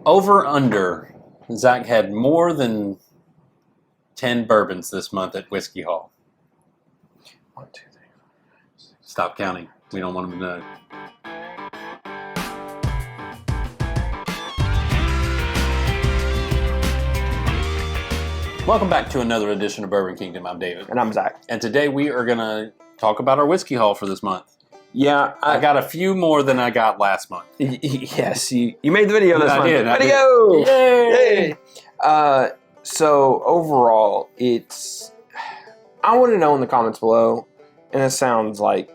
Over under. Zach had more than 10 bourbons this month at Whiskey Hall. 1, 2, 3, 4, 5, 6. Stop counting. We don't want them to know. Welcome back to another edition of Bourbon Kingdom. I'm David. And I'm Zach. And today we are going to talk about our Whiskey Haul for this month. Yeah. I got a few more than I got last month. Yes, you made the video this month. I did. Video! Yay! So overall, I want to know in the comments below, and it sounds like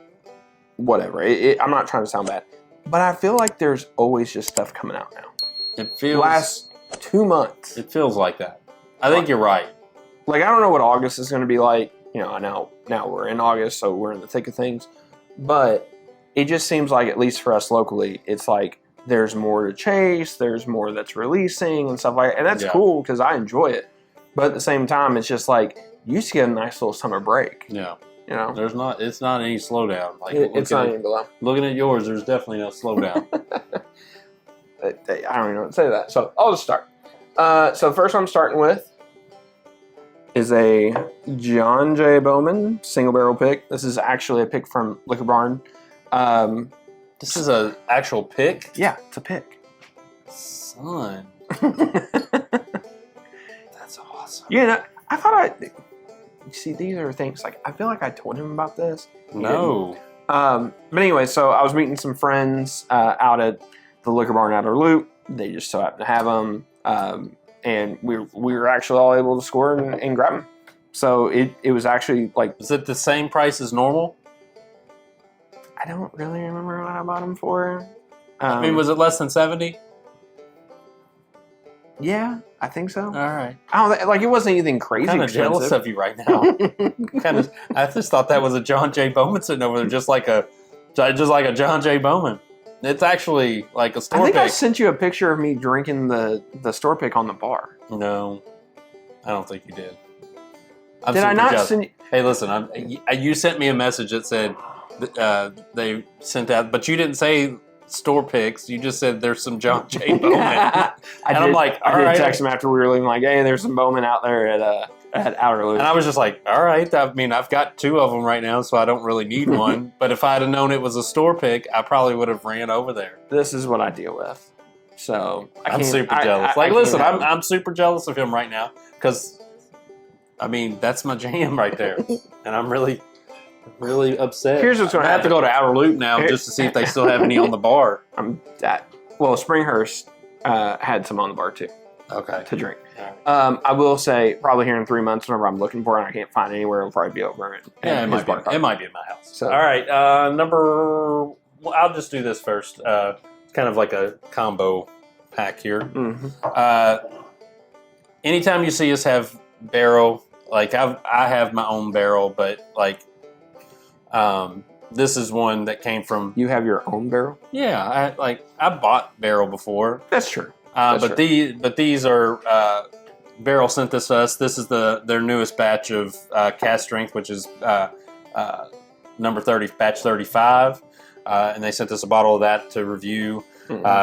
whatever. I'm not trying to sound bad, but I feel like there's always just stuff coming out now. It feels... Last 2 months. It feels like that. I think you're right. Like, I don't know what August is going to be like. You know, I know now we're in August, so we're in the thick of things. But it just seems like, at least for us locally, it's like there's more to chase, there's more that's releasing and stuff like that. And that's cool because I enjoy it. But at the same time, it's just like, you used to get a nice little summer break. Yeah. You know? It's not any slowdown. Like It's not any below. Looking at yours, there's definitely no slowdown. I don't even know what to say to that. So I'll just start. So the first one I'm starting with is a John J Bowman single barrel pick. This is actually a pick from Liquor Barn. This is an actual pick? Yeah, it's a pick. Son. That's awesome. Yeah, no, I thought you see, these are things, like, I feel like I told him about this. No. But anyway, so I was meeting some friends out at the Liquor Barn Outer Loop. They just so happened to have them. And we were actually all able to score and grab them. So it was actually like... Is it the same price as normal? I don't really remember what I bought them for. I mean, was it less than 70? Yeah, I think so. All right. I don't like, it wasn't anything crazy I'm kind of expensive. jealous of you right now. I just thought that was a John J Bowman sitting over there, just like a John J Bowman. It's actually like a store I think pick. I sent you a picture of me drinking the store pick on the bar. No, I don't think you did. Did I not send you? Hey, listen, you sent me a message that said they sent out, but you didn't say store picks. You just said there's some John J Bowman. I'm like, all right. I did text him after we were leaving, like, hey, there's some Bowman out there at Outer Loop. And I was just like, all right. I mean, I've got 2 of them right now, so I don't really need one. But if I'd have known it was a store pick, I probably would have ran over there. This is what I deal with. So I'm super jealous. Listen, I'm super jealous of him right now because, I mean, that's my jam right there, and I'm really upset. Here's what's going to I have to go to Outer Loop now just to see if they still have any on the bar. Well, Springhurst had some on the bar too. Okay. To drink. Right. I will say, probably here in 3 months, whenever I'm looking for it and I can't find it anywhere, it'll probably be over. It might be in my house. So. All right. I'll just do this first. It's kind of like a combo pack here. Mm-hmm. Anytime you see us have barrel, like I have my own barrel, but like this is one that came from... You have your own barrel? Yeah. I bought barrel before. That's true. But these are Barrel sent this to us. This is their newest batch of cast strength, which is number 30, batch 35, and they sent us a bottle of that to review,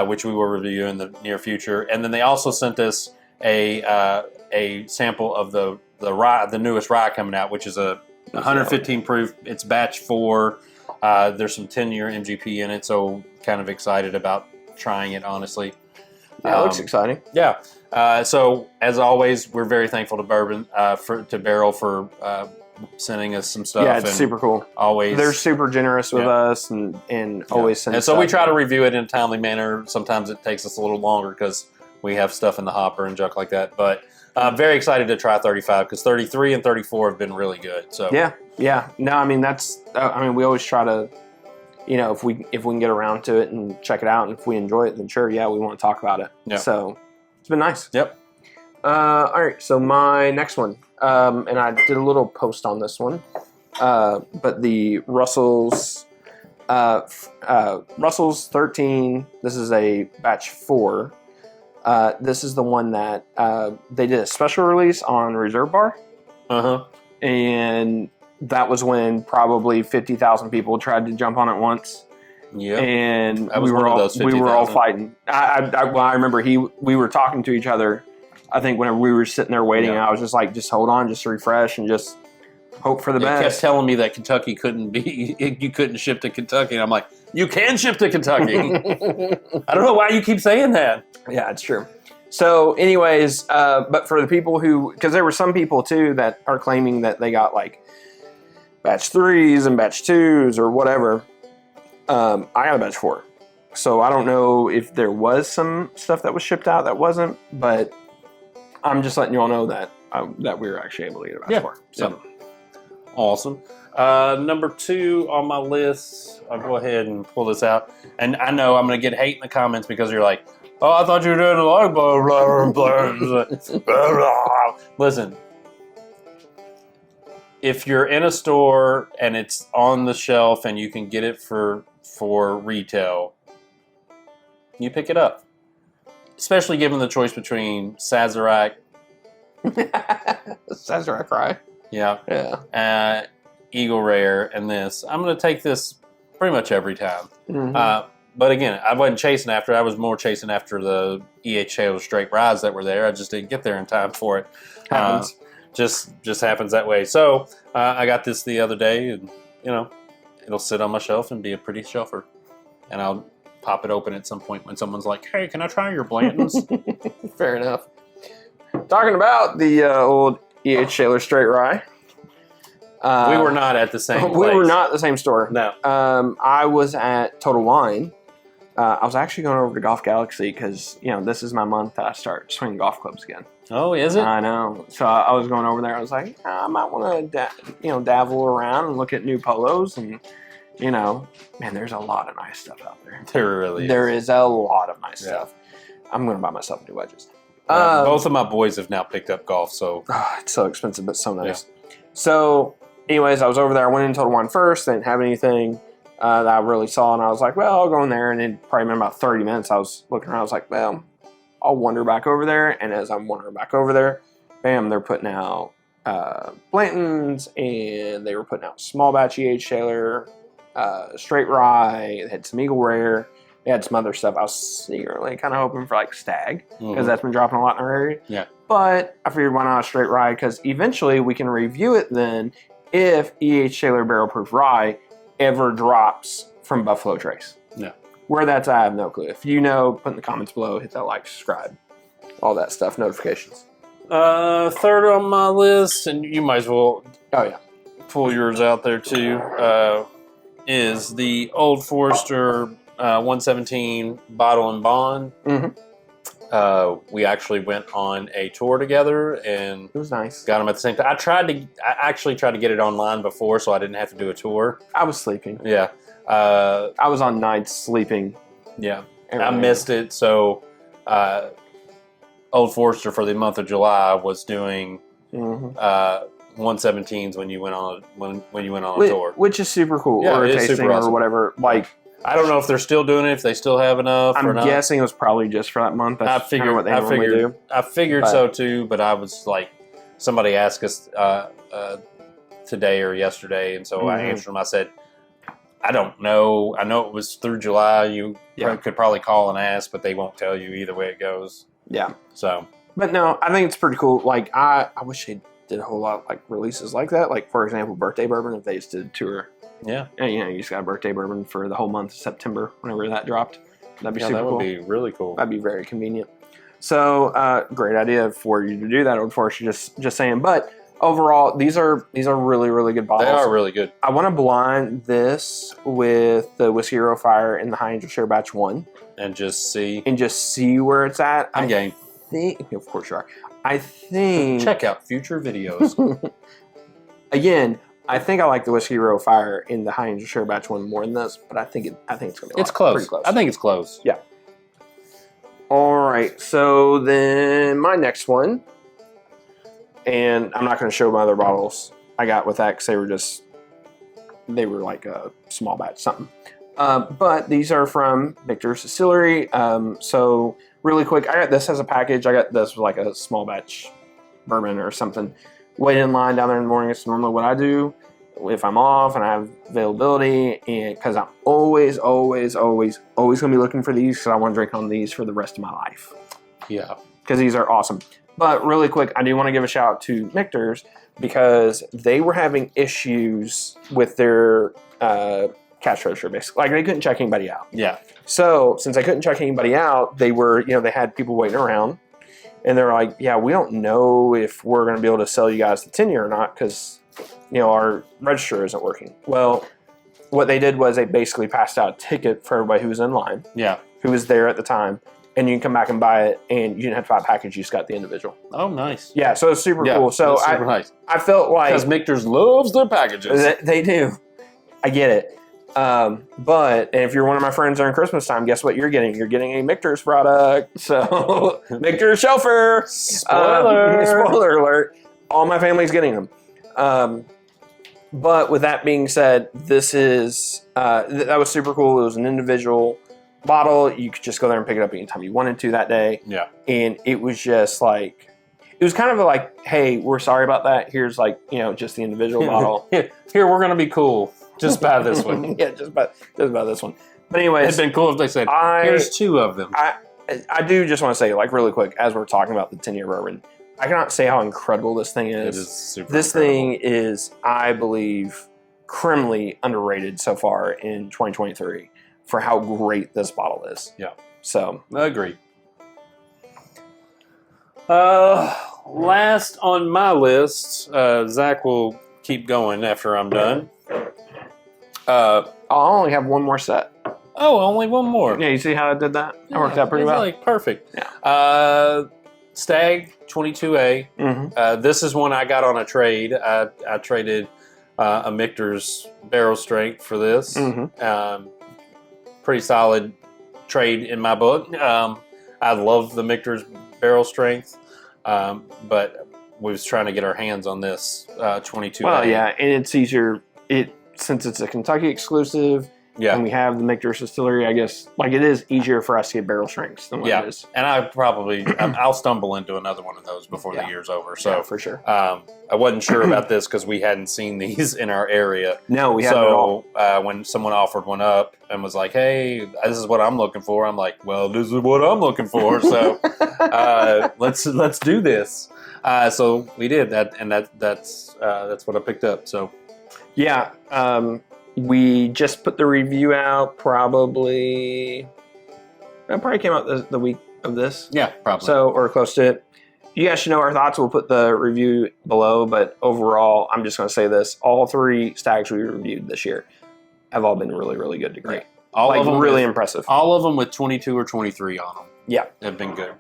which we will review in the near future. And then they also sent us a sample of the rye, the newest rye coming out, which is a 115 proof. It's batch 4. There's some 10-year MGP in it, so kind of excited about trying it, honestly. Yeah, it looks exciting. Yeah. So as always, we're very thankful to Bourbon, to Barrel for sending us some stuff. Yeah, it's super cool. Always, they're super generous with us and always send. And so stuff. we try to review it in a timely manner. Sometimes it takes us a little longer because we have stuff in the hopper and junk like that. But I'm very excited to try 35 because 33 and 34 have been really good. So yeah. No, I mean we always try to. You know, if we can get around to it and check it out, and if we enjoy it, then sure, yeah, we want to talk about it. Yep. So it's been nice. Yep. All right, so my next one, and I did a little post on this one, but the Russell's 13. This is a batch 4. This is the one that they did a special release on Reserve Bar. And that was when probably 50,000 people tried to jump on it once. Yeah. And That was we were one of all those we were all 50,000. fighting. I remember we were talking to each other. I think whenever we were sitting there waiting, Yeah. I was just like, just hold on, just refresh, and just hope for the They kept best. telling me that Kentucky couldn't be, you couldn't ship to Kentucky. And I'm like, you can ship to Kentucky. I don't know why you keep saying that. Yeah, it's true. So, anyways, but for the people who, because there were some people too that are claiming that they got like batch 3s and batch 2s or whatever. I got a batch 4. So I don't know if there was some stuff that was shipped out that wasn't, but I'm just letting you all know that that we were actually able to get a batch 4. So Awesome. Number 2 on my list, I'll go ahead and pull this out. And I know I'm going to get hate in the comments because you're like, oh, I thought you were doing a lot of blah, blah, blah, blah, blah. Listen, if you're in a store and it's on the shelf and you can get it for retail, you pick it up. Especially given the choice between Sazerac. Sazerac Rye. Yeah. Eagle Rare and this. I'm going to take this pretty much every time. Mm-hmm. But again, I wasn't chasing after. I was more chasing after the E.H. Taylor Straight Ryes that were there. I just didn't get there in time for it. Happens. Just happens that way. So I got this the other day, and it'll sit on my shelf and be a pretty shelfer. And I'll pop it open at some point when someone's like, "Hey, can I try your Blantons?" Fair enough. Talking about the old E.H. Taylor Straight Rye. We were not at the same place. We were not at the same store. No. I was at Total Wine. I was actually going over to Golf Galaxy because, this is my month that I start swinging golf clubs again. Oh, is it? I know. So I was going over there. I was like, I might want to, dabble around and look at new polos. And, man, there's a lot of nice stuff out there. There really is. There is a lot of nice stuff. I'm going to buy myself new wedges. Both of my boys have now picked up golf, so. It's so expensive, but so nice. Yeah. So, anyways, I was over there. I went in Total Wine first. Didn't have anything that I really saw. And I was like, well, I'll go in there. And it probably been about 30 minutes. I was looking around. I was like, well, I'll wander back over there. And as I'm wandering back over there, bam, they're putting out Blantons. And they were putting out small batch E.H. Taylor, Straight Rye. They had some Eagle Rare. They had some other stuff. I was secretly kind of hoping for like Stag because that's been dropping a lot in our area. Yeah. But I figured why not a Straight Rye because eventually we can review it then if E.H. Taylor Barrel Proof Rye ever drops from Buffalo Trace. Yeah. Where that's I have no clue. If you know, put in the comments below, hit that like, subscribe, all that stuff, notifications. Third on my list, and you might as well pull yours out there too, is the Old Forester 117 Bottle and Bond. Mm-hmm. We actually went on a tour together and it was nice. Got them at the same time. I actually tried to get it online before, so I didn't have to do a tour. I was sleeping. Yeah. I was on nights sleeping. Yeah. I missed it. So, Old Forester for the month of July was doing 117s when you went on a tour, which is super cool. Yeah, or a it is tasting super awesome. or whatever. Like, I don't know if they're still doing it, if they still have enough. I'm or not. guessing it was probably just for that month. That's I figured what they normally do. I figured so too, but I was like, somebody asked us today or yesterday, and so I answered them. I said, I don't know. I know it was through July. You could probably call and ask, but they won't tell you either way it goes. Yeah. So. But no, I think it's pretty cool. Like, I wish they did a whole lot of, like, releases like that. Like, for example, Birthday Bourbon, if they just did a tour. Yeah. And, you just got a Birthday Bourbon for the whole month of September, whenever that dropped. That'd be super cool. That would be really cool. That'd be very convenient. So, great idea for you to do that, Old Forester, just saying. But overall, these are really, really good bottles. They are really good. I want to blind this with the Whiskey Hero Fire in the High Angel Share Batch 1. And just see. Where it's at. I'm game. Of course you are. I think... Check out future videos. Again, I think I like the Whiskey Hero Fire in the High Angel Share Batch 1 more than this, but I think it's going to be pretty close. I think it's close. Yeah. All right, so then my next one, and I'm not going to show my other bottles I got with that because they were like a small batch something. But these are from Victor's Distillery. So really quick, I got this as a package. I got this with like a small batch bourbon or something. Waited in line down there in the morning. It's normally what I do. if I'm off and I have availability, and because I'm always going to be looking for these because I want to drink on these for the rest of my life. Yeah. Because these are awesome. But really quick, I do want to give a shout out to Mitcher's because they were having issues with their cash register, basically. Like, they couldn't check anybody out. Yeah. So, since they couldn't check anybody out, they were, they had people waiting around. And they're like, yeah, we don't know if we're going to be able to sell you guys the 10-year or not because, our register isn't working. Well, what they did was they basically passed out a ticket for everybody who was in line. Yeah. Who was there at the time. And you can come back and buy it, and you didn't have to buy a package. You just got the individual. Oh, nice. Yeah, so it's super cool. So super nice. I felt like... Because Mitcher's loves their packages. They do. I get it. But if you're one of my friends during Christmas time, guess what you're getting? You're getting a Mitcher's product. So, Mitcher's Shelfer. Spoiler alert. All my family's getting them. But with that being said, this is... that was super cool. It was an individual bottle. You could just go there and pick it up anytime you wanted to that day. Yeah. And it was just like... It was kind of like, hey, we're sorry about that. Here's just the individual bottle. Here, we're going to be cool. Just buy this one. Yeah, just buy this one. But anyways, it'd been cool if they said, here's 2 of them. I do just want to say, really quick, as we're talking about the 10-year bourbon, I cannot say how incredible this thing is. It is super This incredible. thing is, I believe, criminally underrated so far in 2023 for how great this bottle is. Yeah. So. Agreed. Last on my list, Zach will keep going after I'm done. I only have one more set. Oh, only one more. Yeah, you see how I did that? That worked out pretty well. Like perfect. Yeah. Stag 22A. Mm-hmm. This is one I got on a trade. I traded a Mitcher's barrel strength for this. Mm-hmm. Pretty solid trade in my book. I love the Mitcher's barrel strength, but we was trying to get our hands on this 22A. Well, yeah, and it's easier. Since it's a Kentucky exclusive, and we have the Mitcher's distillery, I guess, it is easier for us to get barrel strengths than what it is. And I'll stumble into another one of those before the year's over. So yeah, for sure. I wasn't sure about this because we hadn't seen these in our area. No, we hadn't at all. When someone offered one up and was like, "Hey, this is what I'm looking for," I'm like, "Well, this is what I'm looking for." So let's do this. So we did that, and that's what I picked up. So. Yeah, we just put the review out it probably came out the week of this. Yeah, probably. So, or close to it. You guys should know our thoughts. We'll put the review below, but overall, I'm just going to say this. All 3 Stags we reviewed this year have all been really, really good to great. Yeah. All of them really impressive. All of them with 22 or 23 on them. Yeah. Have been good.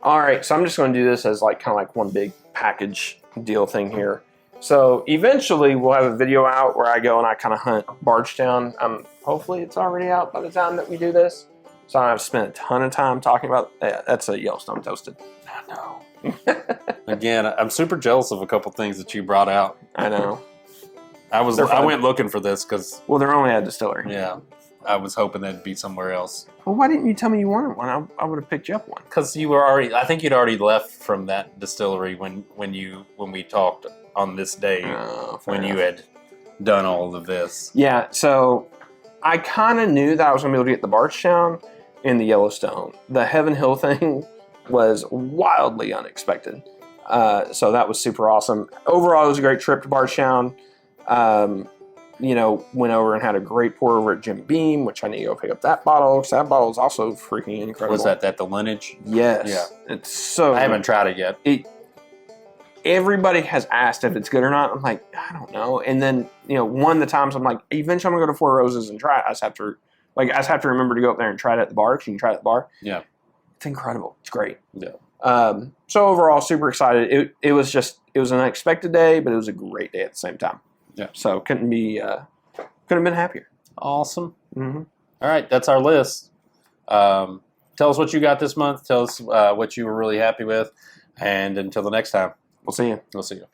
All right, so I'm just going to do this as kind of one big package deal thing here. So eventually we'll have a video out where I go and I kind of hunt Bardstown. Hopefully it's already out by the time that we do this. So I've spent a ton of time talking about that's a Yellowstone toasted. I know. Again, I'm super jealous of a couple things that you brought out. I know. I went looking for this because they're only at distillery. Yeah, I was hoping they'd be somewhere else. Well, why didn't you tell me you wanted one? I would have picked you up one. Because you were already. I think you'd already left from that distillery when we talked on this day when you had done all of this. Yeah, so I kind of knew that I was going to be able to get the Bardstown and the Yellowstone. The Heaven Hill thing was wildly unexpected. So that was super awesome. Overall, it was a great trip to Bardstown. Went over and had a great pour over at Jim Beam, which I need to go pick up that bottle, because that bottle is also freaking incredible. Was that the lineage? Yes. Yeah. It's so I haven't tried it yet. Everybody has asked if it's good or not. I'm like, I don't know. And then, one of the times I'm like, eventually I'm going to go to Four Roses and try it. I just have to remember to go up there and try it at the bar, because you can try it at the bar. Yeah. It's incredible. It's great. Yeah. So overall, super excited. It was an unexpected day, but it was a great day at the same time. Yeah. So couldn't have been happier. Awesome. Mm-hmm. All right, that's our list. Tell us what you got this month. Tell us what you were really happy with. And until the next time, We'll see you. We'll see you.